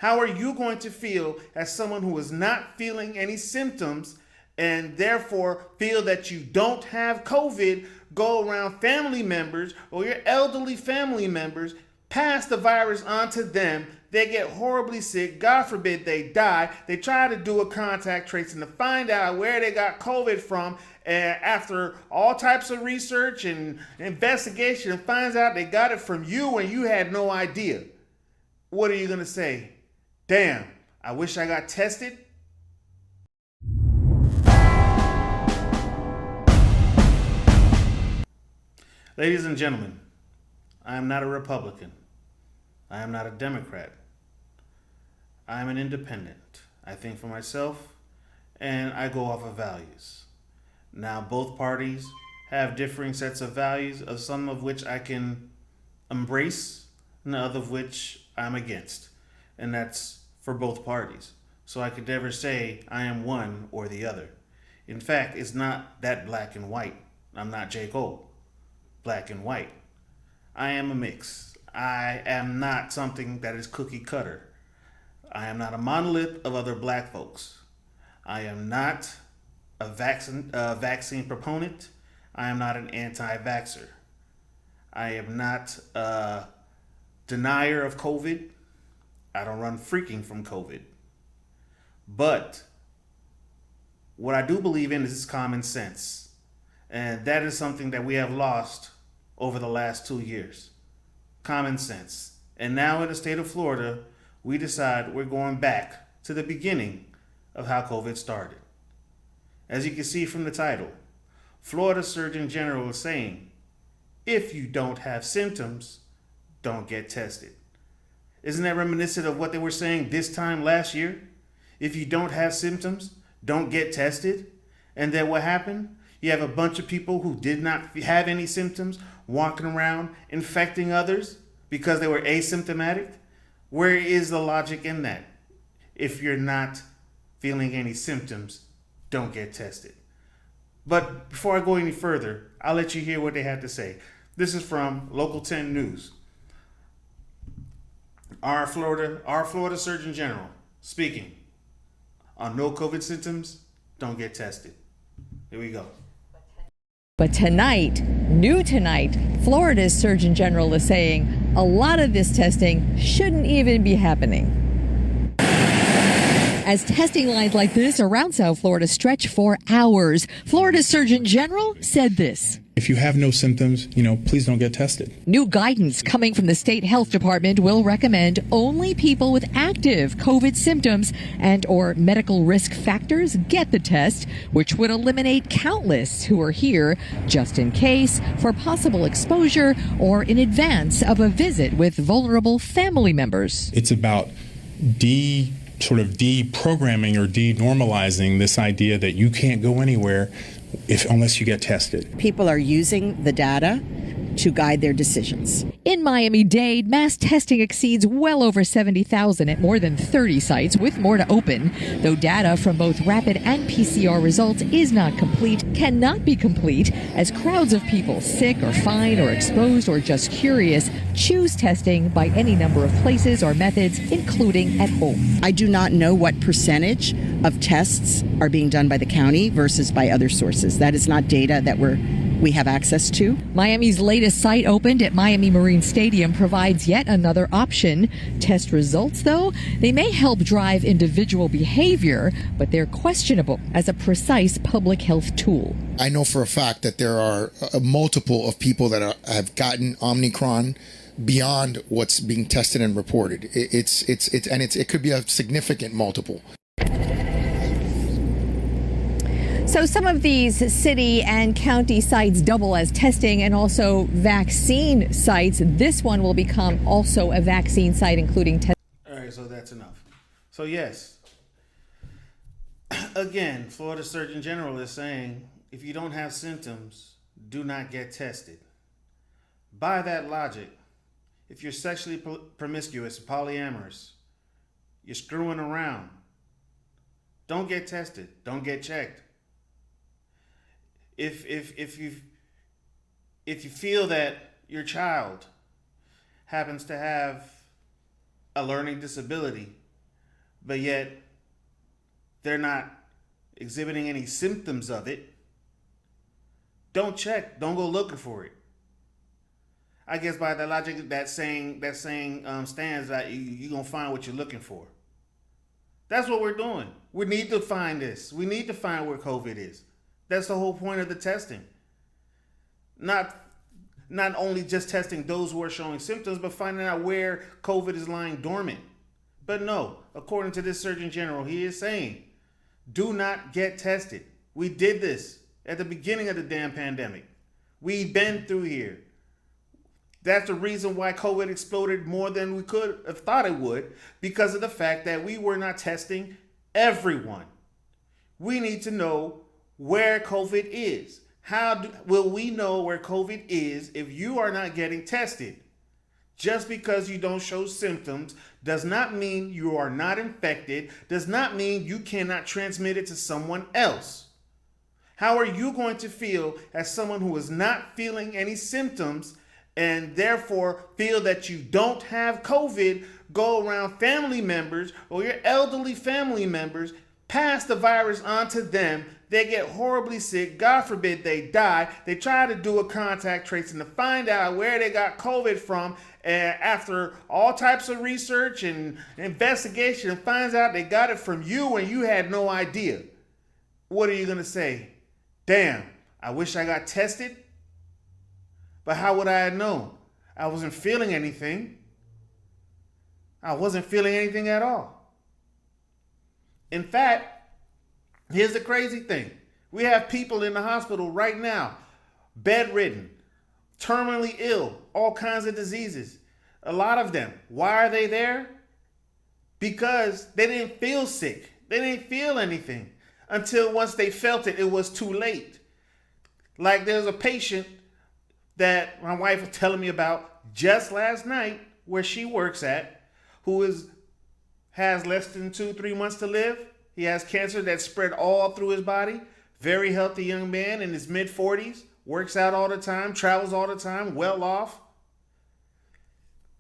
How are you going to feel as someone who is not feeling any symptoms and therefore feel that you don't have COVID, go around family members or your elderly family members, pass the virus on to them, they get horribly sick, God forbid they die, they try to do a contact tracing to find out where they got COVID from, and after all types of research and investigation, and finds out they got it from you and you had no idea. What are you going to say? Damn, I wish I got tested. Ladies and gentlemen, I am not a Republican. I am not a Democrat. I am an independent. I think for myself, and I go off of values. Now, both parties have differing sets of values, of some of which I can embrace, and other of which I'm against. And that's for both parties. So I could never say I am one or the other. In fact, it's not that black and white. I'm not J. Cole. Black and white. I am a mix. I am not something that is cookie cutter. I am not a monolith of other black folks. I am not a vaccine proponent. I am not an anti-vaxxer. I am not a denier of COVID. I don't run freaking from COVID. But what I do believe in is common sense. And that is something that we have lost over the last 2 years. Common sense. And now in the state of Florida, we decide we're going back to the beginning of how COVID started. As you can see from the title, Florida Surgeon General is saying, if you don't have symptoms, don't get tested. Isn't that reminiscent of what they were saying this time last year? If you don't have symptoms, don't get tested. And then what happened? You have a bunch of people who did not have any symptoms walking around infecting others because they were asymptomatic. Where is the logic in that? If you're not feeling any symptoms, don't get tested. But before I go any further, I'll let you hear what they had to say. This is from Local 10 News. Our Florida Surgeon General speaking on no COVID symptoms, don't get tested. Here we go. But tonight, new tonight, Florida's Surgeon General is saying a lot of this testing shouldn't even be happening. As testing lines like this around South Florida stretch for hours, Florida's Surgeon General said this. If you have no symptoms, please don't get tested. New guidance coming from the state health department will recommend only people with active COVID symptoms and or medical risk factors get the test, which would eliminate countless who are here just in case for possible exposure or in advance of a visit with vulnerable family members. It's about deprogramming or denormalizing this idea that you can't go anywhere unless you get tested. People are using the data to guide their decisions. In Miami-Dade, mass testing exceeds well over 70,000 at more than 30 sites, with more to open. Though data from both rapid and PCR results is not complete, cannot be complete, as crowds of people sick or fine or exposed or just curious choose testing by any number of places or methods, including at home. I do not know what percentage of tests are being done by the county versus by other sources. That is not data that we have access to. Miami's latest site opened at Miami Marine Stadium provides yet another option. Test results, though, they may help drive individual behavior, but they're questionable as a precise public health tool. I know for a fact that there are a multiple of people that have gotten Omicron beyond what's being tested and reported. It could be a significant multiple. So some of these city and county sites double as testing and also vaccine sites. This one will become also a vaccine site, including testing. All right, so that's enough. So yes, again, Florida Surgeon General is saying, if you don't have symptoms, do not get tested. By that logic, if you're sexually promiscuous, polyamorous, you're screwing around, don't get tested, don't get checked. If you feel that your child happens to have a learning disability but yet they're not exhibiting any symptoms of it, don't check. Don't go looking for it. I guess by the logic that saying stands that you're gonna find what you're looking for. That's what we're doing. We need to find this. We need to find where COVID is. That's the whole point of the testing. Not only just testing those who are showing symptoms, but finding out where COVID is lying dormant. But no, according to this Surgeon General, he is saying, do not get tested. We did this at the beginning of the damn pandemic. We've been through here. That's the reason why COVID exploded more than we could have thought it would, because of the fact that we were not testing everyone. We need to know where COVID is. Will we know where COVID is if you are not getting tested? Just because you don't show symptoms does not mean you are not infected, does not mean you cannot transmit it to someone else. How are you going to feel as someone who is not feeling any symptoms and therefore feel that you don't have COVID, go around family members or your elderly family members, pass the virus on to them, they get horribly sick, God forbid they die, they try to do a contact tracing to find out where they got COVID from, and after all types of research and investigation, finds out they got it from you and you had no idea. What are you going to say? Damn, I wish I got tested. But how would I have known? I wasn't feeling anything. I wasn't feeling anything at all. In fact, here's the crazy thing. We have people in the hospital right now, bedridden, terminally ill, all kinds of diseases. A lot of them. Why are they there? Because they didn't feel sick. They didn't feel anything until once they felt it, it was too late. Like there's a patient that my wife was telling me about just last night where she works at, who has less than 2-3 months to live. He has cancer that spread all through his body. Very healthy young man in his mid-40s, works out all the time, travels all the time, well off.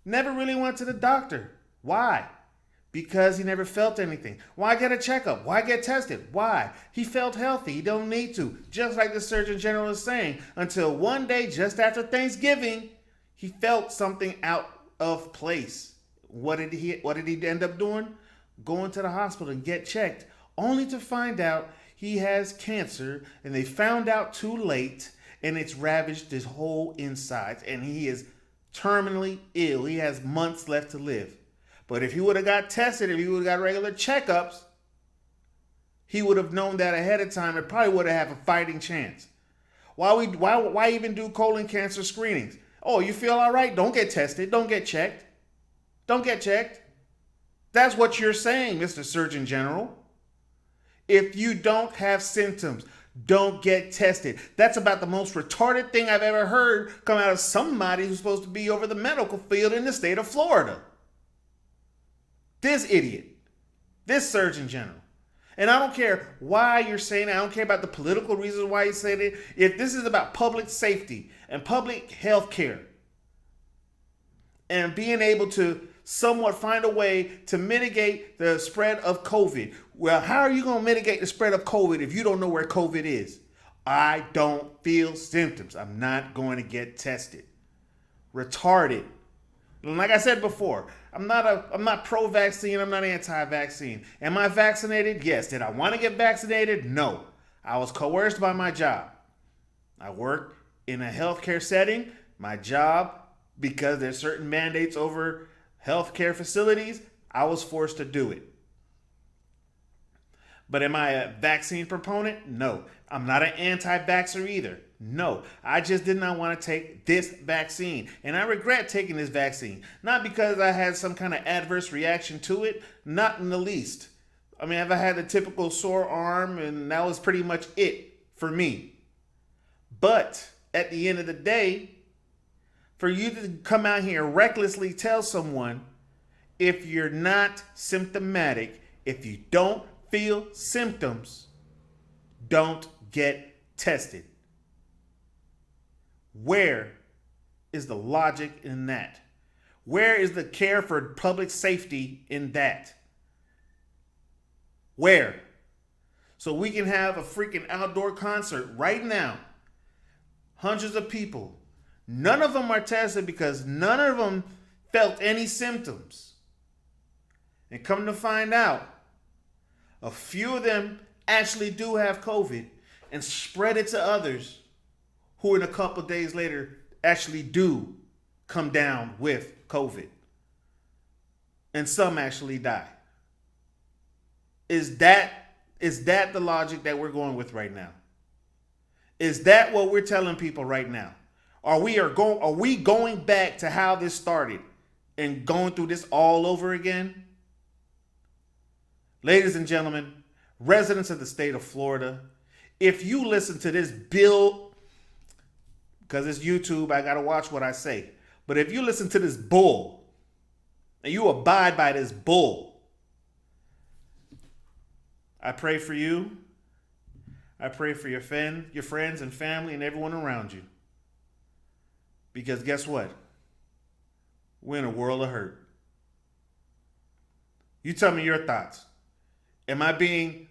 Never really went to the doctor. Why? Because he never felt anything. Why get a checkup? Why get tested? Why? He felt healthy. He don't need to. Just like the Surgeon General is saying, until one day just after Thanksgiving, he felt something out of place. What did he end up doing? Going to the hospital and get checked, only to find out he has cancer, and they found out too late, and it's ravaged his whole insides, and he is terminally ill. He has months left to live. But if he would have got tested, if he would have got regular checkups, he would have known that ahead of time and probably would have a fighting chance. Why even do colon cancer screenings? Oh, you feel all right? Don't get tested. Don't get checked. Don't get checked. That's what you're saying, Mr. Surgeon General. If you don't have symptoms, don't get tested. That's about the most retarded thing I've ever heard come out of somebody who's supposed to be over the medical field in the state of Florida. This idiot, this Surgeon General. And I don't care why you're saying it. I don't care about the political reasons why you said it. If this is about public safety and public health care and being able to somewhat find a way to mitigate the spread of COVID. Well, how are you going to mitigate the spread of COVID if you don't know where COVID is? I don't feel symptoms. I'm not going to get tested. Retarded. And like I said before, I'm not pro-vaccine. I'm not anti-vaccine. Am I vaccinated? Yes. Did I want to get vaccinated? No. I was coerced by my job. I work in a healthcare setting. My job, because there's certain mandates over healthcare facilities, I was forced to do it. But am I a vaccine proponent? No. I'm not an anti-vaxxer either. No. I just did not want to take this vaccine. And I regret taking this vaccine. Not because I had some kind of adverse reaction to it. Not in the least. I mean, I had a typical sore arm, and that was pretty much it for me. But at the end of the day, for you to come out here and recklessly tell someone, if you're not symptomatic, if you don't feel symptoms, don't get tested. Where is the logic in that? Where is the care for public safety in that? Where? So we can have a freaking outdoor concert right now. Hundreds of people. None of them are tested because none of them felt any symptoms. And come to find out, a few of them actually do have COVID and spread it to others who in a couple of days later actually do come down with COVID. And some actually die. Is that the logic that we're going with right now? Is that what we're telling people right now? Are we going back to how this started and going through this all over again? Ladies and gentlemen, residents of the state of Florida, if you listen to this bill, because it's YouTube, I got to watch what I say. But if you listen to this bull and you abide by this bull, I pray for you. I pray for your friends and family and everyone around you. Because guess what? We're in a world of hurt. You tell me your thoughts. Am I being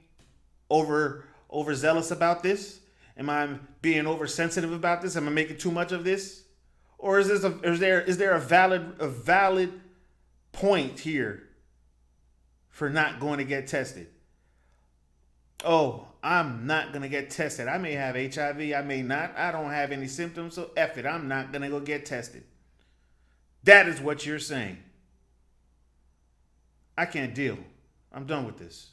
overzealous about this? Am I being oversensitive about this? Am I making too much of this? Or is there a valid point here for not going to get tested? Oh, I'm not going to get tested. I may have HIV, I may not. I don't have any symptoms, so F it. I'm not going to go get tested. That is what you're saying. I can't deal. I'm done with this.